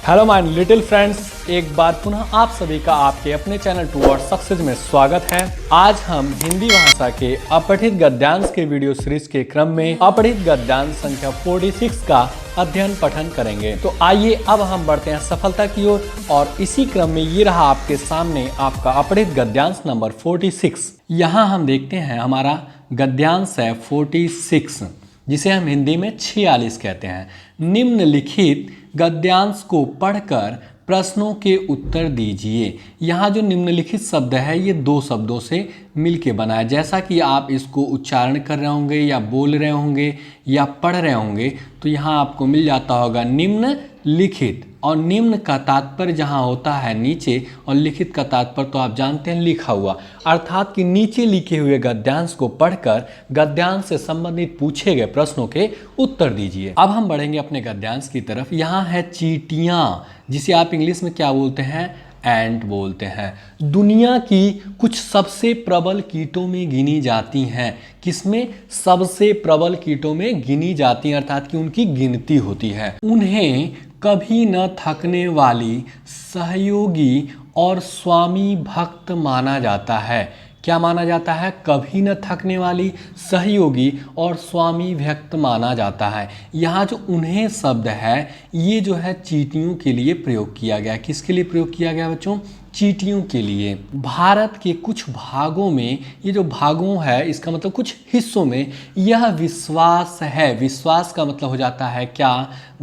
Hello my little friends, एक बार पुनः आप सभी का आपके अपने चैनल टुवर्ड्स सक्सेस में स्वागत है। आज हम हिंदी भाषा के अपठित गद्यांश के वीडियो सीरीज के क्रम में अपठित गद्यांश संख्या 46 का अध्ययन पठन करेंगे। तो आइए अब हम बढ़ते हैं सफलता की ओर और इसी क्रम में ये रहा आपके सामने आपका अपठित गद्यांश नंबर 46। यहाँ हम देखते हैं हमारा गद्यांश है 46, जिसे हम हिंदी में 46 कहते हैं। निम्नलिखित गद्यांश को पढ़कर प्रश्नों के उत्तर दीजिए। यहाँ जो निम्नलिखित शब्द है ये दो शब्दों से मिलके बना है। जैसा कि आप इसको उच्चारण कर रहे होंगे या बोल रहे होंगे या पढ़ रहे होंगे तो यहाँ आपको मिल जाता होगा निम्नलिखित, और निम्न का तात्पर्य जहाँ होता है नीचे और लिखित का तात्पर्य तो आप जानते हैं लिखा हुआ, अर्थात कि नीचे लिखे हुए गद्यांश को पढ़कर गद्यांश से संबंधित पूछे गए प्रश्नों के उत्तर दीजिए। अब हम बढ़ेंगे अपने गद्यांश की तरफ। यहाँ है चींटियाँ, जिसे आप इंग्लिश में क्या बोलते हैं, एंट बोलते हैं। दुनिया की कुछ सबसे प्रबल कीटों में गिनी जाती हैं। किसमें? सबसे प्रबल कीटों में गिनी जाती हैं, अर्थात कि उनकी गिनती होती है। उन्हें कभी न थकने वाली, सहयोगी और स्वामी भक्त माना जाता है। क्या माना जाता है? कभी न थकने वाली, सहयोगी और स्वामी भक्त माना जाता है। यहाँ जो उन्हें शब्द है ये जो है चींटियों के लिए प्रयोग किया गया। किसके लिए प्रयोग किया गया बच्चों? चींटियों के लिए। भारत के कुछ भागों में, ये जो भागों है इसका मतलब कुछ हिस्सों में, यह विश्वास है। विश्वास का मतलब हो जाता है क्या?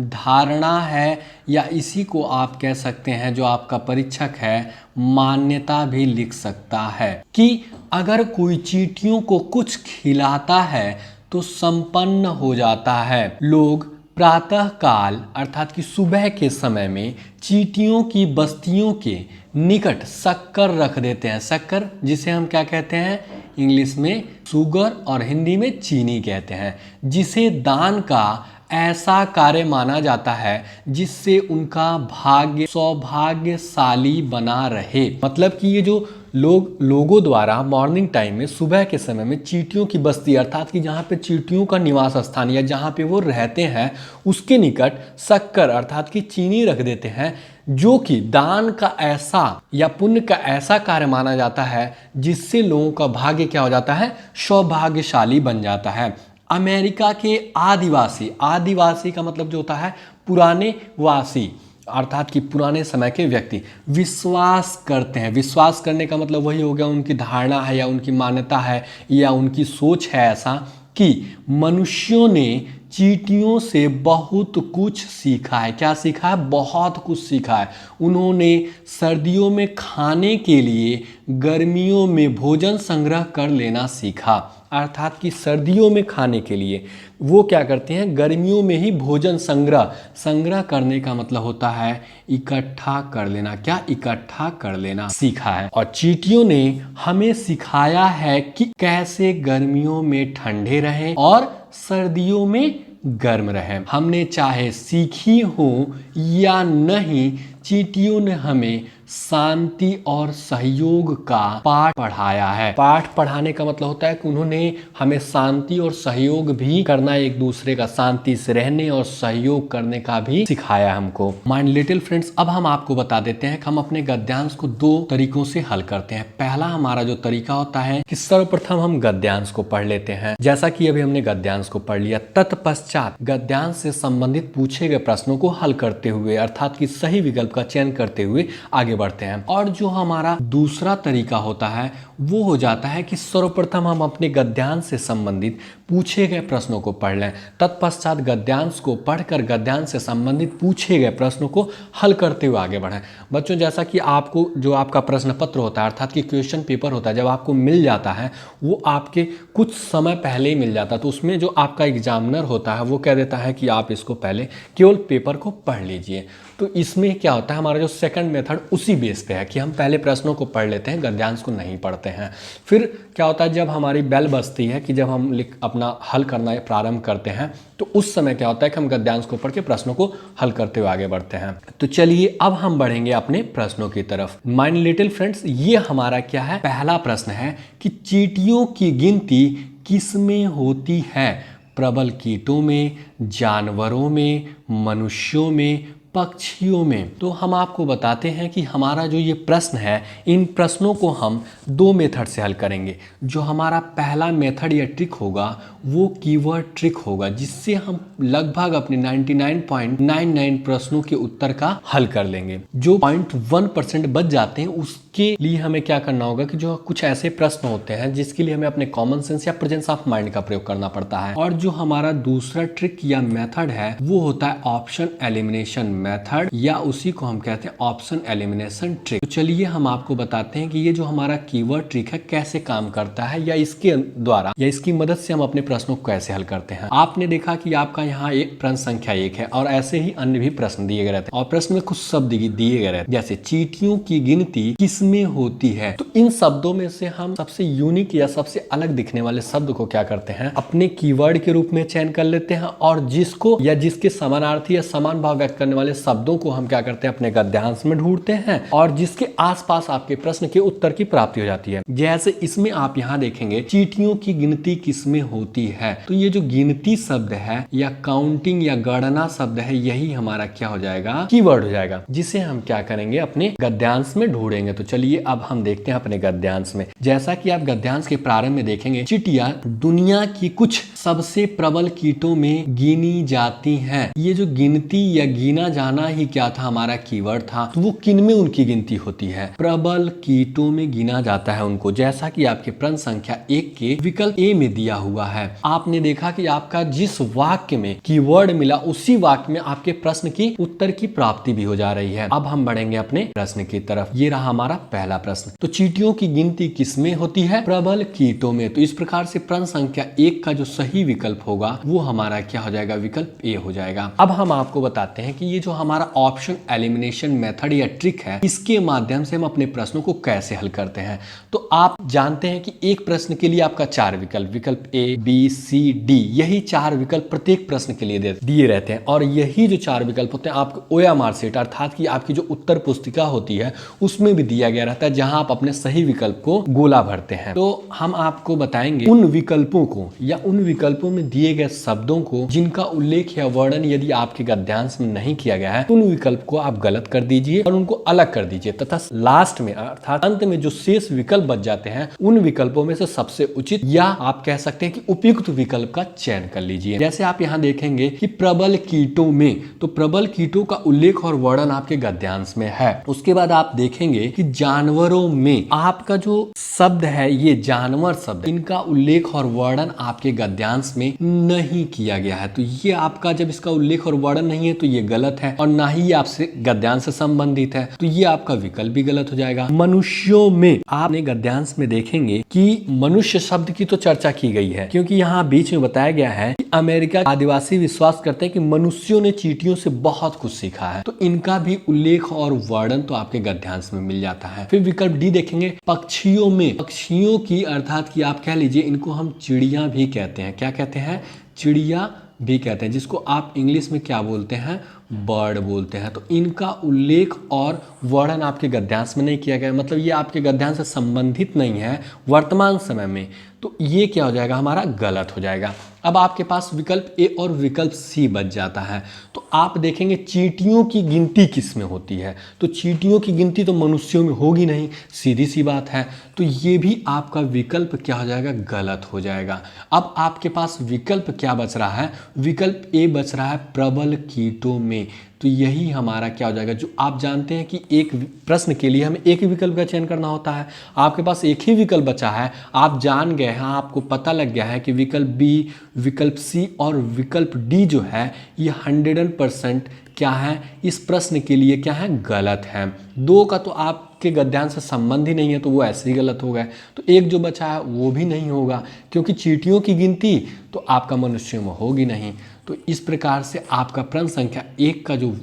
धारणा है, या इसी को आप कह सकते हैं, जो आपका परीक्षक है मान्यता भी लिख सकता है, कि अगर कोई चींटियों को कुछ खिलाता है तो संपन्न हो जाता है। लोग प्रातः काल अर्थात कि सुबह के समय में चींटियों की बस्तियों के निकट शक्कर रख देते हैं। शक्कर जिसे हम क्या कहते हैं? इंग्लिश में शुगर और हिंदी में चीनी कहते हैं, जिसे दान का ऐसा कार्य माना जाता है जिससे उनका भाग्य सौभाग्यशाली बना रहे। मतलब कि ये जो लोगों द्वारा मॉर्निंग टाइम में, सुबह के समय में चींटियों की बस्ती अर्थात कि जहाँ पे चींटियों का निवास स्थान या जहाँ पे वो रहते हैं उसके निकट शक्कर अर्थात कि चीनी रख देते हैं, जो कि दान का ऐसा या पुण्य का ऐसा कार्य माना जाता है जिससे लोगों का भाग्य क्या हो जाता है? सौभाग्यशाली बन जाता है। अमेरिका के आदिवासी का मतलब जो होता है पुराने वासी, अर्थात कि पुराने समय के व्यक्ति विश्वास करते हैं। विश्वास करने का मतलब वही हो गया, उनकी धारणा है या उनकी मान्यता है या उनकी सोच है ऐसा कि मनुष्यों ने चींटियों से बहुत कुछ सीखा है। क्या सीखा है? बहुत कुछ सीखा है। उन्होंने सर्दियों में खाने के लिए गर्मियों में भोजन संग्रह कर लेना सीखा, अर्थात कि सर्दियों में खाने के लिए वो क्या करते हैं? गर्मियों में ही भोजन संग्रह करने का मतलब होता है इकट्ठा कर लेना। क्या? इकट्ठा कर लेना सीखा है। और चींटियों ने हमें सिखाया है कि कैसे गर्मियों में ठंडे रहें और सर्दियों में गर्म रहें। हमने चाहे सीखी हो या नहीं, चींटियों ने हमें शांति और सहयोग का पाठ पढ़ाया है। पाठ पढ़ाने का मतलब होता है कि उन्होंने हमें शांति और सहयोग भी करना, एक दूसरे का शांति से रहने और सहयोग करने का भी सिखाया हमको। माय लिटिल फ्रेंड्स, अब हम आपको बता देते हैं कि हम अपने गद्यांश को दो तरीकों से हल करते हैं। पहला हमारा जो तरीका होता है कि सर्वप्रथम हम गद्यांश को पढ़ लेते हैं, जैसा कि अभी हमने गद्यांश को पढ़ लिया। तत्पश्चात गद्यांश से संबंधित पूछे गए प्रश्नों को हल करते हुए अर्थात कि सही विकल्प का चयन करते हुए आगे बढ़ते हैं। और जो हमारा दूसरा तरीका होता है वो हो जाता है कि सर्वप्रथम हम अपने गद्यांश से संबंधित पूछे गए प्रश्नों को पढ़ लें, तत्पश्चात गद्यांश को पढ़कर गद्यांश से संबंधित पूछे गए प्रश्नों को हल करते हुए आगे बढ़ें। बच्चों, जैसा कि आपको जो आपका प्रश्न पत्र होता है अर्थात कि क्वेश्चन पेपर होता है, जब आपको मिल जाता है वो आपके कुछ समय पहले ही मिल जाता है, तो उसमें जो आपका एग्जामिनर होता है वो कह देता है कि आप इसको पहले केवल पेपर को पढ़ लीजिए। तो इसमें क्या होता है, हमारा जो सेकंड मेथड उसी बेस पे है कि हम पहले प्रश्नों को पढ़ लेते हैं, गद्यांश को नहीं पढ़ते हैं। फिर क्या होता है, जब हमारी बेल बजती है कि जब हम अपना हल करना प्रारंभ करते हैं, तो उस समय क्या होता है कि हम गद्यांश को पढ़ के प्रश्नों को हल करते हुए आगे बढ़ते हैं। तो चलिए अब हम बढ़ेंगे अपने प्रश्नों की तरफ। माय लिटिल फ्रेंड्स, ये हमारा क्या है, पहला प्रश्न है कि चींटियों की गिनती किसमें होती है? प्रबल कीटों में, जानवरों में, मनुष्यों में, पक्षियों में। तो हम आपको बताते हैं कि हमारा जो ये प्रश्न है, इन प्रश्नों को हम दो मेथड से हल करेंगे। जो हमारा पहला मेथड या ट्रिक होगा वो कीवर्ड ट्रिक होगा, जिससे हम लगभग अपने 99.99 प्रश्नों के उत्तर का हल कर लेंगे। जो 0.1% बच जाते हैं उसके लिए हमें क्या करना होगा कि जो कुछ ऐसे प्रश्न होते हैं जिसके लिए हमें अपने कॉमन सेंस या प्रेजेंस ऑफ माइंड का प्रयोग करना पड़ता है। और जो हमारा दूसरा ट्रिक या मेथड है वो होता है ऑप्शन एलिमिनेशन मेथड, या उसी को हम कहते हैं ऑप्शन एलिमिनेशन ट्रिक। तो चलिए हम आपको बताते हैं कि ये जो हमारा कीवर्ड ट्रिक है कैसे काम करता है, या इसके द्वारा या इसकी मदद से हम अपने प्रश्नों को कैसे हल करते हैं। आपने देखा कि आपका यहाँ एक प्रश्न संख्या 1 है और ऐसे ही अन्य भी प्रश्न दिए गए रहते हैं और प्रश्न में कुछ शब्द दिए गए रहते हैं, जैसे चींटियों की गिनती किसमें होती है। तो इन शब्दों में से हम सबसे यूनिक या सबसे अलग दिखने वाले शब्द को क्या करते हैं, अपने कीवर्ड के रूप में चयन कर लेते हैं, और जिसको या जिसके समानार्थी या समान भाव व्यक्त करने वाले शब्दों को हम क्या करते हैं, अपने गद्यांश में ढूंढते हैं, और जिसके आसपास आपके प्रश्न के उत्तर की प्राप्ति हो जाती है। जैसे इसमें आप यहाँ देखेंगे चींटियों की गिनती किसमें होती है, तो ये जो गिनती शब्द है या काउंटिंग या गणना शब्द है, यही हमारा क्या हो जाएगा, कीवर्ड हो जाएगा, जिसे हम क्या करेंगे, अपने गद्यांश में ढूंढेंगे। तो चलिए अब हम देखते हैं अपने गद्यांश में। जैसा कि आप गद्यांश के प्रारंभ में देखेंगे, चींटियां दुनिया की कुछ सबसे प्रबल कीटों में गिनी जाती हैं। ये जो गिनती या गिना जाना ही क्या था, हमारा कीवर्ड था। तो वो किन में उनकी गिनती होती है, प्रबल कीटों में गिना जाता है उनको, जैसा कि आपके प्रश्न संख्या 1 के विकल्प ए में दिया हुआ है। आपने देखा कि आपका जिस वाक्य में कीवर्ड मिला उसी वाक्य में आपके प्रश्न की उत्तर की प्राप्ति भी हो जा रही है। अब हम बढ़ेंगे अपने प्रश्न की तरफ। ये रहा हमारा पहला प्रश्न। तो चींटियों की गिनती किसमें होती है, प्रबल कीटों में। तो इस प्रकार से प्रश्न संख्या 1 का जो सही विकल्प होगा वो हमारा क्या हो जाएगा, विकल्प ए हो जाएगा। अब हम आपको बताते हैं कि ये जो हमारा ऑप्शन एलिमिनेशन मेथड या ट्रिक है, इसके माध्यम से हम अपने प्रश्नों को कैसे हल करते हैं। तो आप जानते हैं कि एक प्रश्न के लिए आपका 4 विकल्प, विकल्प ए, बी, सी, डी, यही 4 विकल्प प्रत्येक प्रश्न के लिए दिए रहते हैं। और यही जो 4 विकल्प होते हैं आपको OMR शीट अर्थात कि आपकी जो उत्तर पुस्तिका होती है उसमें भी दिया गया रहता है, जहां आप अपने सही विकल्प को गोला भरते हैं। तो हम आपको बताएंगे उन विकल्पों को या उन विकल्पों में दिए गए शब्दों को जिनका उल्लेख या वर्णन यदि आपके गद्यांश में नहीं किया गया है, उन विकल्प को आप गलत कर दीजिए और उनको अलग कर दीजिए, तथा लास्ट में अर्थात अंत में जो शेष विकल्प बच जाते हैं उन विकल्पों में से सबसे उचित या आप कह सकते हैं कि उपयुक्त विकल्प का चयन कर लीजिए। जैसे आप यहाँ देखेंगे कि प्रबल कीटों में, तो प्रबल कीटों का उल्लेख और वर्णन आपके गद्यांश में है। उसके बाद आप देखेंगे कि जानवरों में, आपका जो शब्द है ये जानवर शब्द, इनका उल्लेख और वर्णन आपके गद्यांश में नहीं किया गया है। तो ये आपका जब इसका उल्लेख और वर्णन नहीं है तो ये गलत है और ना ही आपसे गद्यांश से संबंधित है, तो ये आपका विकल्प भी गलत हो जाएगा। मनुष्यों में, आपने गद्यांश में देखेंगे कि मनुष्य शब्द की तो चर्चा की गई है, क्योंकि यहाँ बीच में बताया गया है कि अमेरिका आदिवासी विश्वास करते हैं कि मनुष्यों ने चींटियों से बहुत कुछ सीखा है, तो इनका भी उल्लेख और वर्णन तो आपके गद्यांश में मिल जाता है। फिर विकल्प डी देखेंगे, पक्षियों में, पक्षियों की अर्थात कि आप कह लीजिए इनको हम चिड़िया भी कहते हैं। क्या कहते हैं, चिड़िया भी कहते हैं, जिसको आप इंग्लिश में क्या बोलते हैं, बर्ड बोलते हैं। तो इनका उल्लेख और वर्णन आपके गद्यांश में नहीं किया गया, मतलब ये आपके गद्यांश से संबंधित नहीं है वर्तमान समय में, तो ये क्या हो जाएगा, हमारा गलत हो जाएगा। अब आपके पास विकल्प ए और विकल्प सी बच जाता है। तो आप देखेंगे चींटियों की गिनती किस में होती है, तो चींटियों की गिनती तो मनुष्यों में होगी नहीं, सीधी सी बात है। तो ये भी आपका विकल्प क्या हो जाएगा, गलत हो जाएगा। अब आपके पास विकल्प क्या बच रहा है, विकल्प ए बच रहा है, प्रबल कीटों में। तो यही हमारा क्या हो जाएगा, जो आप जानते हैं कि एक प्रश्न के लिए हमें एक ही विकल्प का चयन करना होता है। आपके पास एक ही विकल्प बचा है, आप जान गए हैं, आपको पता लग गया है कि विकल्प बी, विकल्प सी और विकल्प डी जो है ये 100% क्या है, इस प्रश्न के लिए क्या है, गलत है। 2 का तो आपके गद्यांश से संबंध ही नहीं है, तो वो ऐसे ही गलत हो गए। तो एक जो बचा है वो भी नहीं होगा, क्योंकि चींटियों की गिनती तो आपका मनुष्यों में होगी नहीं। तो इस प्रकार से आपका प्रश्न संख्या 1 का जो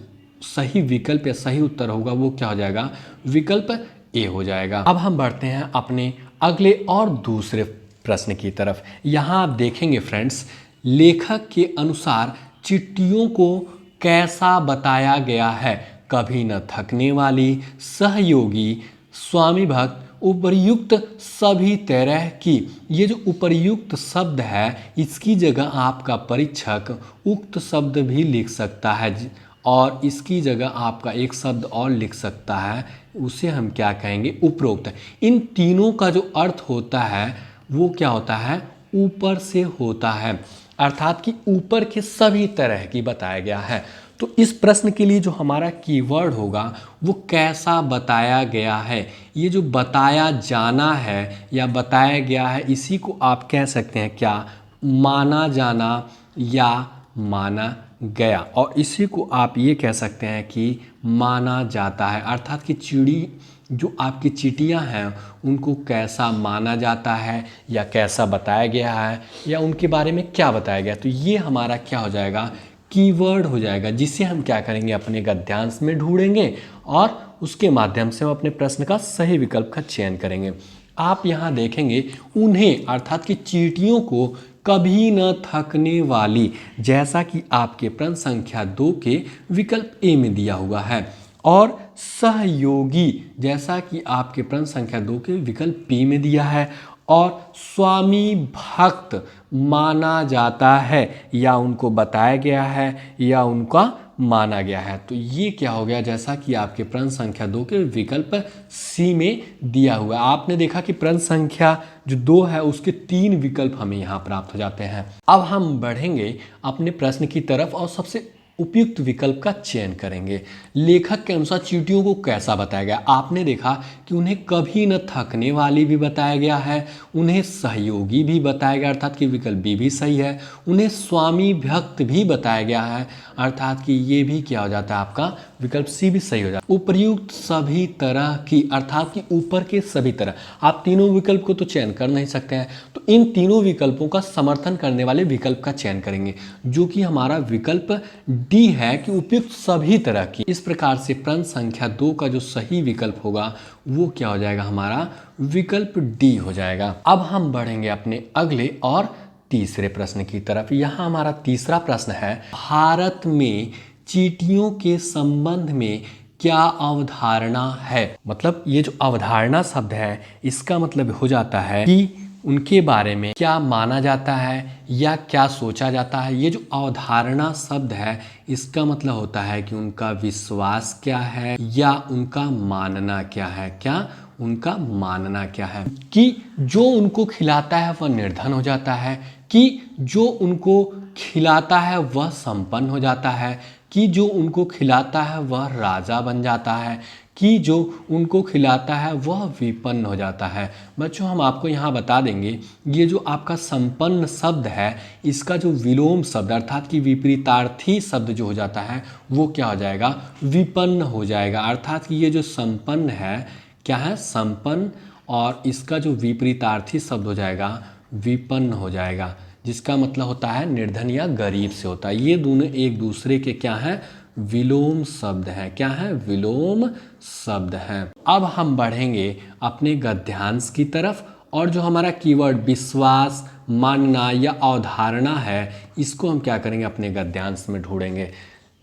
सही विकल्प या सही उत्तर होगा वो क्या हो जाएगा, विकल्प ए हो जाएगा। अब हम बढ़ते हैं अपने अगले और दूसरे प्रश्न की तरफ। यहाँ आप देखेंगे फ्रेंड्स, लेखक के अनुसार चींटियों को कैसा बताया गया है, कभी न थकने वाली, सहयोगी, स्वामी भक्त, उपर्युक्त सभी तरह की। ये जो उपर्युक्त शब्द है इसकी जगह आपका परीक्षक उक्त शब्द भी लिख सकता है, और इसकी जगह आपका एक शब्द और लिख सकता है, उसे हम क्या कहेंगे, उपरोक्त। इन तीनों का जो अर्थ होता है वो क्या होता है, ऊपर से होता है, अर्थात कि ऊपर के सभी तरह की बताया गया है। तो इस प्रश्न के लिए जो हमारा कीवर्ड होगा वो कैसा बताया गया है, ये जो बताया जाना है या बताया गया है, इसी को आप कह सकते हैं क्या, माना जाना या माना गया। और इसी को आप ये कह सकते हैं कि माना जाता है, अर्थात कि चिड़ी जो आपकी चींटियां हैं उनको कैसा माना जाता है या कैसा बताया गया है या उनके बारे में क्या बताया गया। तो ये हमारा क्या हो जाएगा, कीवर्ड हो जाएगा, जिसे हम क्या करेंगे, अपने गद्यांश में ढूंढेंगे और उसके माध्यम से हम अपने प्रश्न का सही विकल्प का चयन करेंगे। आप यहाँ देखेंगे उन्हें, अर्थात कि चींटियों को कभी न थकने वाली, जैसा कि आपके प्रश्न संख्या 2 के विकल्प ए में दिया हुआ है, और सहयोगी जैसा कि आपके प्रश्न संख्या 2 के विकल्प बी में दिया है, और स्वामी भक्त माना जाता है या उनको बताया गया है या उनका माना गया है। तो ये क्या हो गया, जैसा कि आपके प्रश्न संख्या 2 के विकल्प सी में दिया हुआ है। आपने देखा कि प्रश्न संख्या जो 2 है उसके 3 विकल्प हमें यहाँ प्राप्त हो जाते हैं। अब हम बढ़ेंगे अपने प्रश्न की तरफ और सबसे उपयुक्त विकल्प का चयन करेंगे। लेखक के अनुसार चींटियों को कैसा बताया गया, आपने देखा कि उन्हें कभी न थकने वाली भी बताया गया है, उन्हें सहयोगी भी बताया गया, अर्थात कि विकल्प बी भी सही है, उन्हें स्वामी भक्त भी बताया गया है, अर्थात कि ये भी क्या हो जाता है, आपका विकल्प सी भी सही हो जाता है। उपयुक्त सभी तरह की, अर्थात कि ऊपर के सभी तरह, आप तीनों विकल्प को तो चयन कर नहीं सकते हैं, तो इन तीनों विकल्पों का समर्थन करने वाले विकल्प का चयन करेंगे, जो कि हमारा विकल्प डी है कि उपयुक्त सभी तरह की। इस प्रकार से प्रश्न संख्या 2 का जो सही विकल्प होगा वो क्या हो जाएगा, हमारा विकल्प डी हो जाएगा। अब हम बढ़ेंगे अपने अगले और तीसरे प्रश्न की तरफ। यहाँ हमारा तीसरा प्रश्न है, भारत में चींटियों के संबंध में क्या अवधारणा है। मतलब ये जो अवधारणा शब्द है इसका मतलब हो जाता है कि उनके बारे में क्या माना जाता है या क्या सोचा जाता है। ये जो अवधारणा शब्द है इसका मतलब होता है कि उनका विश्वास क्या है या उनका मानना क्या है, क्या उनका मानना क्या है, कि जो उनको खिलाता है वह निर्धन हो जाता है, कि जो उनको खिलाता है वह संपन्न हो जाता है, कि जो उनको खिलाता है वह राजा बन जाता है, कि जो उनको खिलाता है वह विपन्न हो जाता है। बच्चों हम आपको यहाँ बता देंगे, ये जो आपका संपन्न शब्द है इसका जो विलोम शब्द अर्थात कि विपरीतार्थी शब्द जो हो जाता है वो क्या हो जाएगा, विपन्न हो जाएगा। अर्थात कि ये जो संपन्न है क्या है, संपन्न, और इसका जो विपरीतार्थी शब्द हो जाएगा विपन्न हो जाएगा, जिसका मतलब होता है निर्धन या गरीब से होता है। ये दोनों एक दूसरे के क्या हैं, विलोम शब्द हैं। क्या है, विलोम शब्द हैं। अब हम बढ़ेंगे अपने गद्यांश की तरफ और जो हमारा कीवर्ड विश्वास, मानना या अवधारणा है इसको हम क्या करेंगे, अपने गद्यांश में ढूंढेंगे,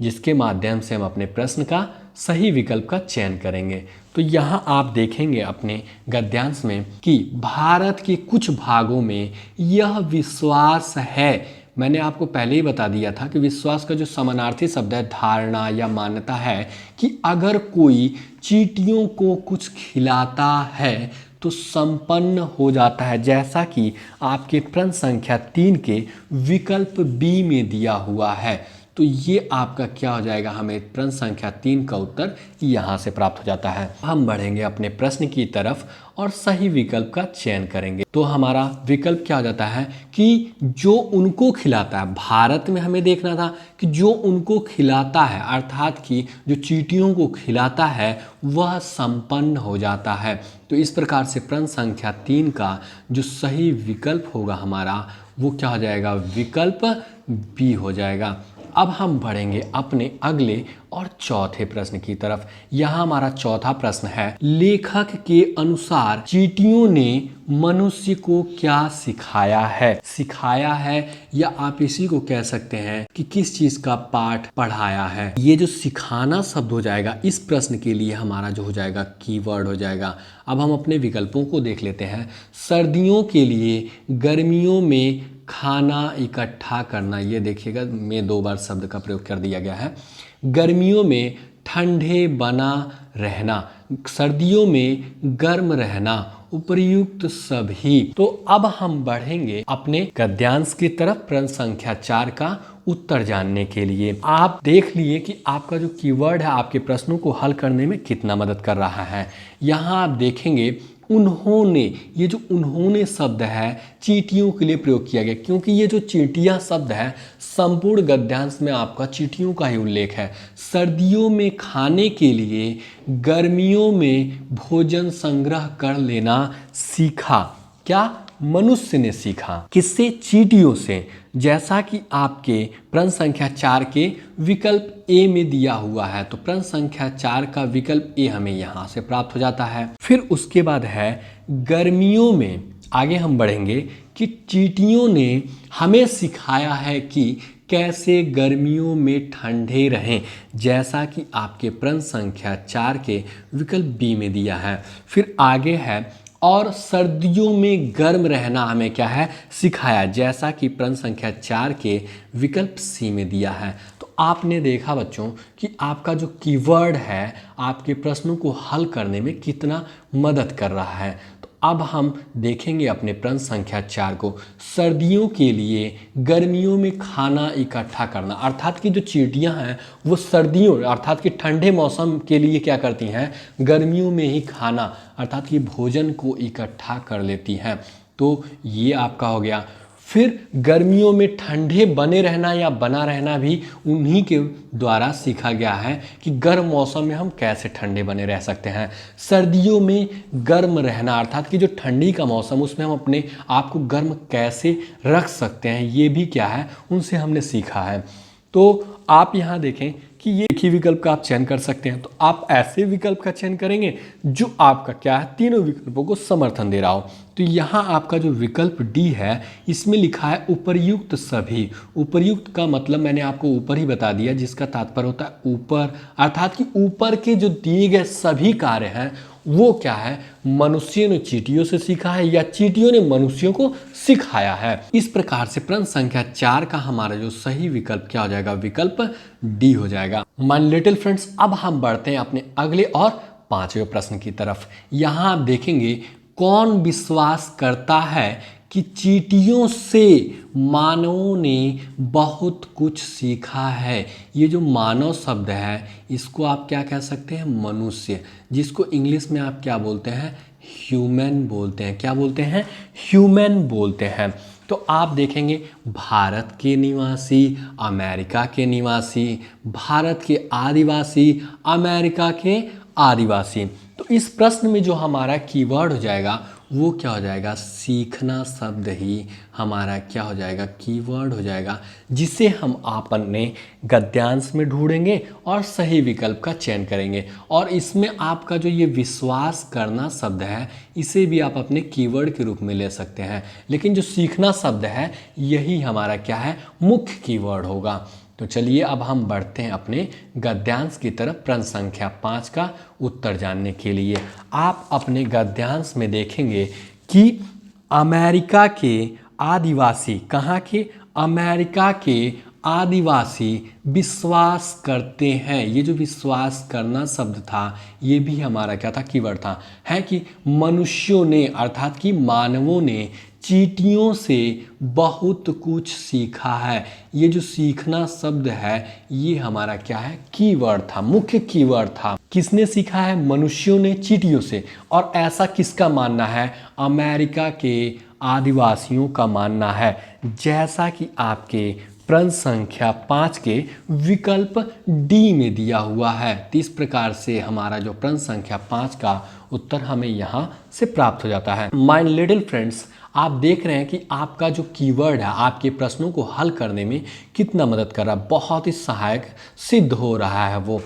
जिसके माध्यम से हम अपने प्रश्न का सही विकल्प का चयन करेंगे। तो यहाँ आप देखेंगे अपने गद्यांश में कि भारत के कुछ भागों में यह विश्वास है। मैंने आपको पहले ही बता दिया था कि विश्वास का जो समानार्थी शब्द है धारणा या मान्यता है, कि अगर कोई चींटियों को कुछ खिलाता है तो संपन्न हो जाता है, जैसा कि आपके प्रश्न संख्या 3 के विकल्प बी में दिया हुआ है। तो ये आपका क्या हो जाएगा, हमें प्रश्न संख्या 3 का उत्तर यहाँ से प्राप्त हो जाता है। हम बढ़ेंगे अपने प्रश्न की तरफ और सही विकल्प का चयन करेंगे। तो हमारा विकल्प क्या हो जाता है कि जो उनको खिलाता है। भारत में हमें देखना था कि जो उनको खिलाता है, अर्थात कि जो चींटियों को खिलाता है वह संपन्न हो जाता है। तो इस प्रकार से प्रश्न संख्या 3 का जो सही विकल्प होगा हमारा वो क्या हो जाएगा, विकल्प बी हो जाएगा। अब हम बढ़ेंगे अपने अगले और चौथे प्रश्न की तरफ। यहाँ हमारा चौथा प्रश्न है, लेखक के अनुसार चींटियों ने मनुष्य को क्या सिखाया है। सिखाया है या आप इसी को कह सकते हैं कि किस चीज का पाठ पढ़ाया है। ये जो सिखाना शब्द हो जाएगा इस प्रश्न के लिए हमारा जो हो जाएगा कीवर्ड हो जाएगा। अब हम अपने विकल्पों को देख लेते हैं। सर्दियों के लिए गर्मियों में खाना इकट्ठा करना, ये देखिएगा में 2 बार शब्द का प्रयोग कर दिया गया है। गर्मियों में ठंडे बना रहना, सर्दियों में गर्म रहना, उपर्युक्त सभी। तो अब हम बढ़ेंगे अपने गद्यांश की तरफ प्रश्न संख्या 4 का उत्तर जानने के लिए। आप देख लिए कि आपका जो कीवर्ड है आपके प्रश्नों को हल करने में कितना मदद कर रहा है। यहाँ आप देखेंगे उन्होंने, ये जो उन्होंने शब्द है चींटियों के लिए प्रयोग किया गया, क्योंकि ये जो चींटियां शब्द है संपूर्ण गद्यांश में आपका चींटियों का ही उल्लेख है। सर्दियों में खाने के लिए, गर्मियों में भोजन संग्रह कर लेना सीखा। क्या? मनुष्य ने सीखा। किससे? चींटियों से। जैसा कि आपके प्रश्न संख्या 4 के विकल्प ए में दिया हुआ है, तो प्रश्न संख्या 4 का विकल्प ए हमें यहाँ से प्राप्त हो जाता है। फिर उसके बाद है गर्मियों में, आगे हम बढ़ेंगे कि चींटियों ने हमें सिखाया है कि कैसे गर्मियों में ठंडे रहें, जैसा कि आपके प्रश्न संख्या 4 के विकल्प बी में दिया है। फिर आगे है और सर्दियों में गर्म रहना हमें क्या है? सिखाया, जैसा कि प्रश्न संख्या 4 के विकल्प सी में दिया है। तो आपने देखा बच्चों कि आपका जो कीवर्ड है आपके प्रश्नों को हल करने में कितना मदद कर रहा है। तो अब हम देखेंगे अपने प्रश्न संख्या 4 को। सर्दियों के लिए गर्मियों में खाना इकट्ठा करना, अर्थात कि जो चींटियां हैं वो सर्दियों अर्थात कि ठंडे मौसम के लिए क्या करती हैं? गर्मियों में ही खाना अर्थात कि भोजन को इकट्ठा कर लेती हैं। तो ये आपका हो गया। फिर गर्मियों में ठंडे बने रहना या बना रहना भी उन्हीं के द्वारा सीखा गया है कि गर्म मौसम में हम कैसे ठंडे बने रह सकते हैं। सर्दियों में गर्म रहना अर्थात कि जो ठंडी का मौसम उसमें हम अपने आप को गर्म कैसे रख सकते हैं, ये भी क्या है? उनसे हमने सीखा है। तो आप यहाँ देखें कि ये एक ही विकल्प का आप चयन कर सकते हैं। तो आप ऐसे विकल्प का चयन करेंगे जो आपका क्या है? तीनों विकल्पों को समर्थन दे रहा हो। तो यहाँ आपका जो विकल्प डी है इसमें लिखा है उपर्युक्त सभी। उपर्युक्त का मतलब मैंने आपको ऊपर ही बता दिया, जिसका तात्पर्य होता है ऊपर, अर्थात कि ऊपर के जो दिए गए सभी कार्य हैं वो क्या है? मनुष्यों ने चींटियों से सीखा है या चींटियों ने मनुष्यों को सिखाया है। इस प्रकार से प्रश्न संख्या 4 का हमारा जो सही विकल्प क्या हो जाएगा? विकल्प डी हो जाएगा। माय लिटिल फ्रेंड्स, अब हम बढ़ते हैं अपने अगले और 5वें प्रश्न की तरफ। यहाँ आप देखेंगे कौन विश्वास करता है कि चींटियों से मानवों ने बहुत कुछ सीखा है। ये जो मानव शब्द है इसको आप क्या कह सकते हैं? मनुष्य, जिसको इंग्लिश में आप क्या बोलते हैं? ह्यूमन बोलते हैं। क्या बोलते हैं? ह्यूमन बोलते हैं। तो आप देखेंगे भारत के निवासी, अमेरिका के निवासी, भारत के आदिवासी, अमेरिका के आदिवासी। तो इस प्रश्न में जो हमारा कीवर्ड हो जाएगा वो क्या हो जाएगा? सीखना शब्द ही हमारा क्या हो जाएगा? कीवर्ड हो जाएगा, जिसे हम अपने गद्यांश में ढूंढेंगे और सही विकल्प का चयन करेंगे। और इसमें आपका जो ये विश्वास करना शब्द है इसे भी आप अपने कीवर्ड के रूप में ले सकते हैं, लेकिन जो सीखना शब्द है यही हमारा क्या है? मुख्य कीवर्ड होगा। तो चलिए अब हम बढ़ते हैं अपने गद्यांश की तरफ प्रश्न संख्या 5 का उत्तर जानने के लिए। आप अपने गद्यांश में देखेंगे कि अमेरिका के आदिवासी, कहाँ के? अमेरिका के आदिवासी विश्वास करते हैं। ये जो विश्वास करना शब्द था ये भी हमारा क्या था? कीवर्ड था। है कि मनुष्यों ने अर्थात कि मानवों ने चींटियों से बहुत कुछ सीखा है। ये जो सीखना शब्द है ये हमारा क्या है? कीवर्ड था, मुख्य कीवर्ड था। किसने सीखा है? मनुष्यों ने चींटियों से। और ऐसा किसका मानना है? अमेरिका के आदिवासियों का मानना है, जैसा कि आपके प्रश्न संख्या 5 के विकल्प डी में दिया हुआ है। तो इस प्रकार से हमारा जो प्रश्न संख्या 5 का उत्तर हमें यहाँ से प्राप्त हो जाता है। माय लिटिल फ्रेंड्स, आप देख रहे हैं कि आपका जो कीवर्ड है आपके प्रश्नों को हल करने में कितना मदद कर रहा है, बहुत ही सहायक सिद्ध हो रहा है वो।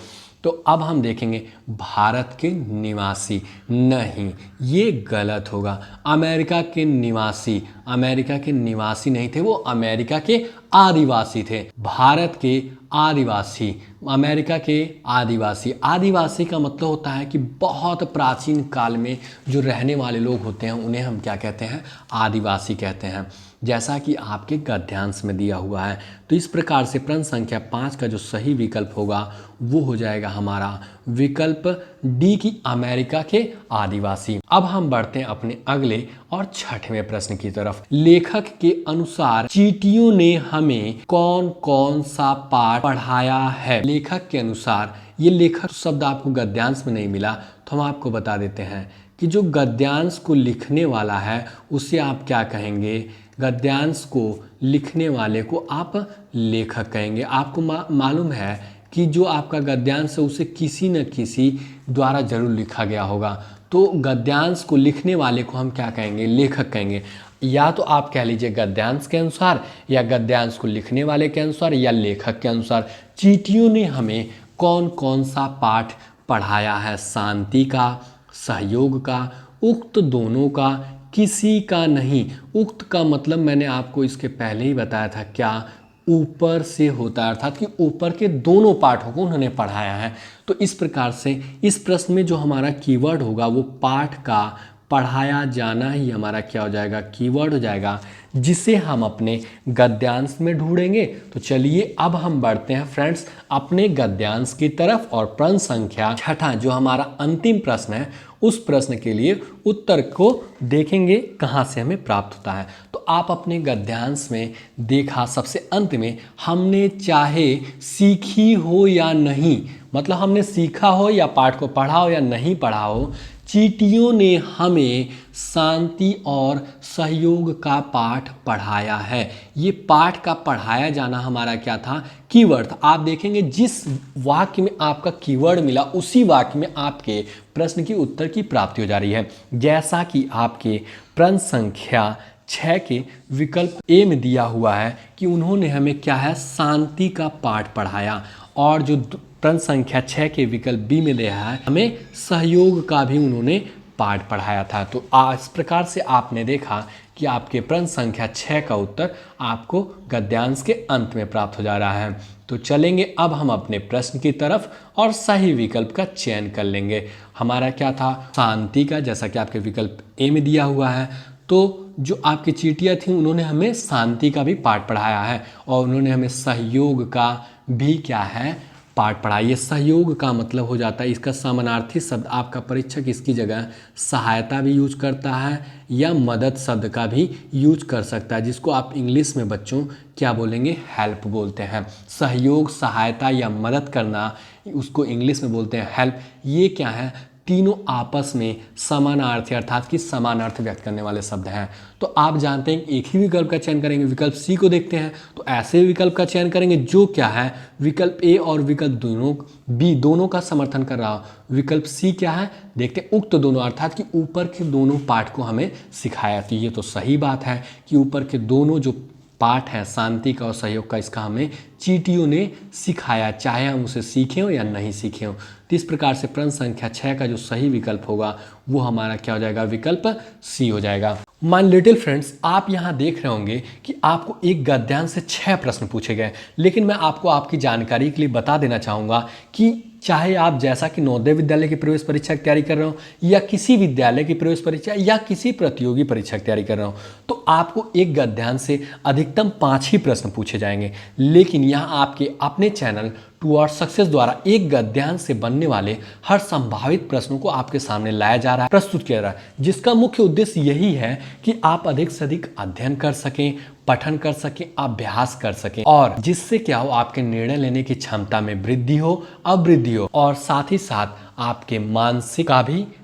तो अब हम देखेंगे भारत के निवासी, नहीं ये गलत होगा। अमेरिका के निवासी, अमेरिका के निवासी नहीं थे, वो अमेरिका के आदिवासी थे, भारत के आदिवासी, अमेरिका के आदिवासी। आदिवासी का मतलब होता है कि बहुत प्राचीन काल में जो रहने वाले लोग होते हैं उन्हें हम क्या कहते हैं, आदिवासी कहते हैं, जैसा कि आपके गद्यांश में दिया हुआ है। तो इस प्रकार से प्रश्न संख्या 5 का जो सही विकल्प होगा वो हो जाएगा हमारा विकल्प डी की अमेरिका के आदिवासी। अब हम बढ़ते हैं अपने अगले और छठवें प्रश्न की तरफ। लेखक के अनुसार चींटियों ने हमें कौन कौन सा पाठ पढ़ाया है? लेखक के अनुसार, ये लेखक शब्द आपको गद्यांश में नहीं मिला तो हम आपको बता देते हैं कि जो गद्यांश को लिखने वाला है उसे आप क्या कहेंगे? गद्यांश को लिखने वाले को आप लेखक कहेंगे। आपको मालूम है कि जो आपका गद्यांश है उसे किसी न किसी द्वारा जरूर लिखा गया होगा, तो गद्यांश को लिखने वाले को हम क्या कहेंगे? लेखक कहेंगे। या तो आप कह लीजिए गद्यांश के अनुसार, या गद्यांश को लिखने वाले के अनुसार, या लेखक के अनुसार चींटियों ने हमें कौन कौन सा पाठ पढ़ाया है? शांति का, सहयोग का, उक्त दोनों का, किसी का नहीं। उक्त का मतलब मैंने आपको इसके पहले ही बताया था, क्या? ऊपर से होता है, अर्थात कि ऊपर के दोनों पाठों को उन्होंने पढ़ाया है। तो इस प्रकार से इस प्रश्न में जो हमारा कीवर्ड होगा वो पाठ का पढ़ाया जाना ही हमारा क्या हो जाएगा? कीवर्ड हो जाएगा, जिसे हम अपने गद्यांश में ढूंढेंगे। तो चलिए अब हम बढ़ते हैं फ्रेंड्स अपने गद्यांश की तरफ, और प्रश्न संख्या 6 जो हमारा अंतिम प्रश्न है उस प्रश्न के लिए उत्तर को देखेंगे कहाँ से हमें प्राप्त होता है। तो आप अपने गद्यांश में देखा सबसे अंत में, हमने चाहे सीखी हो या नहीं, मतलब हमने सीखा हो या पाठ को पढ़ा हो या नहीं पढ़ा हो, चींटियों ने हमें शांति और सहयोग का पाठ पढ़ाया है। ये पाठ का पढ़ाया जाना हमारा क्या था? कीवर्ड था। आप देखेंगे जिस वाक्य में आपका कीवर्ड मिला उसी वाक्य में आपके प्रश्न की उत्तर की प्राप्ति हो जा रही है। जैसा कि आपके प्रश्न संख्या 6 के विकल्प ए में दिया हुआ है कि उन्होंने हमें क्या है? शांति का पाठ पढ़ाया, और जो प्रश्न संख्या 6 के विकल्प बी में दिया है हमें सहयोग का भी उन्होंने पाठ पढ़ाया था। तो इस प्रकार से आपने देखा कि आपके प्रश्न संख्या 6 का उत्तर आपको गद्यांश के अंत में प्राप्त हो जा रहा है। तो चलेंगे अब हम अपने प्रश्न की तरफ और सही विकल्प का चयन कर लेंगे। हमारा क्या था? शांति का, जैसा कि आपके विकल्प ए में दिया हुआ है। तो जो आपकी चींटियाँ थीं उन्होंने हमें शांति का भी पाठ पढ़ाया है, और उन्होंने हमें सहयोग का भी क्या है? पाठ पढ़ा। ये सहयोग का मतलब हो जाता है, इसका समानार्थी शब्द आपका परीक्षक इसकी जगह सहायता भी यूज करता है या मदद शब्द का भी यूज कर सकता है, जिसको आप इंग्लिश में बच्चों क्या बोलेंगे? हेल्प बोलते हैं। सहयोग, सहायता या मदद करना, उसको इंग्लिश में बोलते हैं हेल्प। ये क्या है? तीनों आपस में समानार्थी अर्थात कि समान अर्थ व्यक्त करने वाले शब्द हैं। तो आप जानते हैं एक ही विकल्प का चयन करेंगे। विकल्प सी को देखते हैं तो ऐसे विकल्प का चयन करेंगे जो क्या है? विकल्प ए और विकल्प दोनों बी दोनों का समर्थन कर रहा हो। विकल्प सी क्या है? देखते हैं, उक्त दोनों अर्थात कि ऊपर के दोनों पाठ को हमें सिखाया। तो ये तो सही बात है कि ऊपर के दोनों जो पाठ है शांति का और सहयोग का, इसका हमें चींटियों ने सिखाया, चाहे हम उसे सीखे हो या नहीं सीखे हो। तो इस प्रकार से प्रश्न संख्या 6 का जो सही विकल्प होगा वो हमारा क्या हो जाएगा? विकल्प सी हो जाएगा। माय लिटिल फ्रेंड्स, आप यहाँ देख रहे होंगे कि आपको एक गद्यांश से 6 प्रश्न पूछे गए, लेकिन मैं आपको आपकी जानकारी के लिए बता देना चाहूँगा कि चाहे आप जैसा कि नवोदय विद्यालय की प्रवेश परीक्षा की तैयारी कर रहे हो, या किसी विद्यालय की प्रवेश परीक्षा, या किसी प्रतियोगी परीक्षा की तैयारी कर रहे हो, तो आपको एक गद्यांश से अधिकतम 5 ही प्रश्न पूछे जाएंगे। लेकिन यहाँ आपके अपने चैनल टुवर्ड्स सक्सेस द्वारा एक गद्यांश से बनने वाले हर संभावित प्रश्नों को आपके सामने लाया जा रहा है, प्रस्तुत किया जा रहा है, जिसका मुख्य उद्देश्य यही है कि आप अधिक से अधिक अध्ययन कर सकें, पठन कर सकें, अभ्यास कर सकें, और जिससे क्या हो? आपके निर्णय लेने की क्षमता में वृद्धि हो, अवृद्धि हो, और साथ ही साथ आपके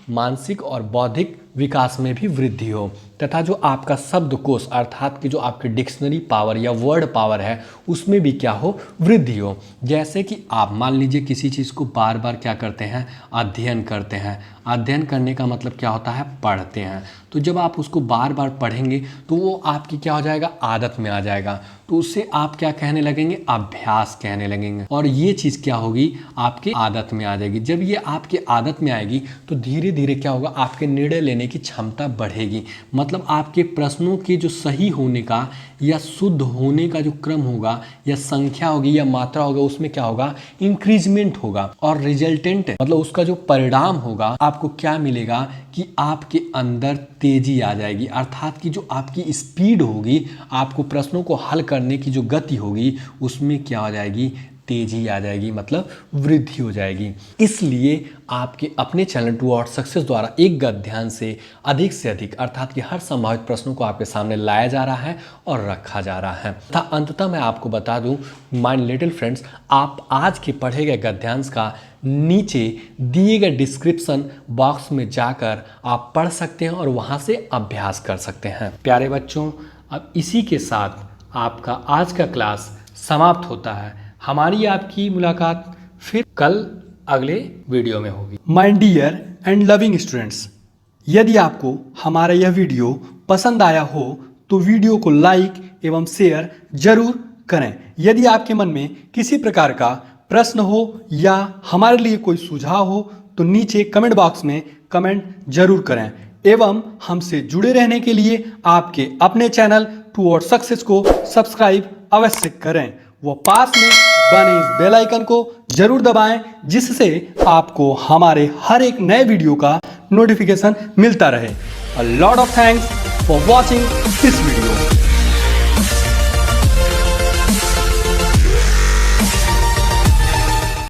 मानसिक और बौद्धिक विकास में भी वृद्धि हो, तथा जो आपका शब्दकोश अर्थात कि जो आपकी डिक्शनरी पावर या वर्ड पावर है उसमें भी क्या हो? वृद्धि हो। जैसे कि आप मान लीजिए किसी चीज़ को बार बार क्या करते हैं? अध्ययन करते हैं। अध्ययन करने का मतलब क्या होता है? पढ़ते हैं। तो जब आप उसको बार बार पढ़ेंगे तो वो आपकी क्या हो जाएगा? आदत में आ जाएगा। तो उससे आप क्या कहने लगेंगे? अभ्यास कहने लगेंगे, और ये चीज़ क्या होगी? आपकी आदत में आ जाएगी। जब ये आपकी आदत में आएगी तो धीरे धीरे क्या होगा, आपके निर्णय लेने की क्षमता बढ़ेगी। मतलब आपके प्रश्नों के जो सही होने का या शुद्ध होने का जो क्रम होगा या संख्या होगी या मात्रा होगा, उसमें क्या होगा, इंक्रीजमेंट होगा। और रिजल्टेंट मतलब उसका जो परिणाम होगा, आपको क्या मिलेगा कि आपके अंदर तेजी आ जाएगी। अर्थात कि जो आपकी स्पीड होगी, आपको प्रश्नों को हल करने की जो गति होगी, उसमें क्या हो जाएगी, तेजी आ जाएगी, मतलब वृद्धि हो जाएगी। इसलिए आपके अपने चैनल टू और सक्सेस द्वारा एक गद्यांश से अधिक अर्थात कि हर संभावित प्रश्नों को आपके सामने लाया जा रहा है और रखा जा रहा है। तथा अंततः मैं आपको बता दूं माय लिटिल फ्रेंड्स, आप आज के पढ़े गए गद्यांश का नीचे दिए गए डिस्क्रिप्शन बॉक्स में जाकर आप पढ़ सकते हैं और वहां से अभ्यास कर सकते हैं। प्यारे बच्चों, अब इसी के साथ आपका आज का क्लास समाप्त होता है। हमारी आपकी मुलाकात फिर कल अगले वीडियो में होगी। My dear and loving students, यदि आपको हमारा यह वीडियो पसंद आया हो तो वीडियो को लाइक एवं शेयर जरूर करें। यदि आपके मन में किसी प्रकार का प्रश्न हो या हमारे लिए कोई सुझाव हो तो नीचे कमेंट बॉक्स में कमेंट जरूर करें। एवं हमसे जुड़े रहने के लिए आपके अपने चैनल टुवर्ड्स सक्सेस को सब्सक्राइब अवश्य करें। वो पास में बने इस बेल आइकन को जरूर दबाएं, जिससे आपको हमारे हर एक नए वीडियो का नोटिफिकेशन मिलता रहे। A lot of thanks for watching this video.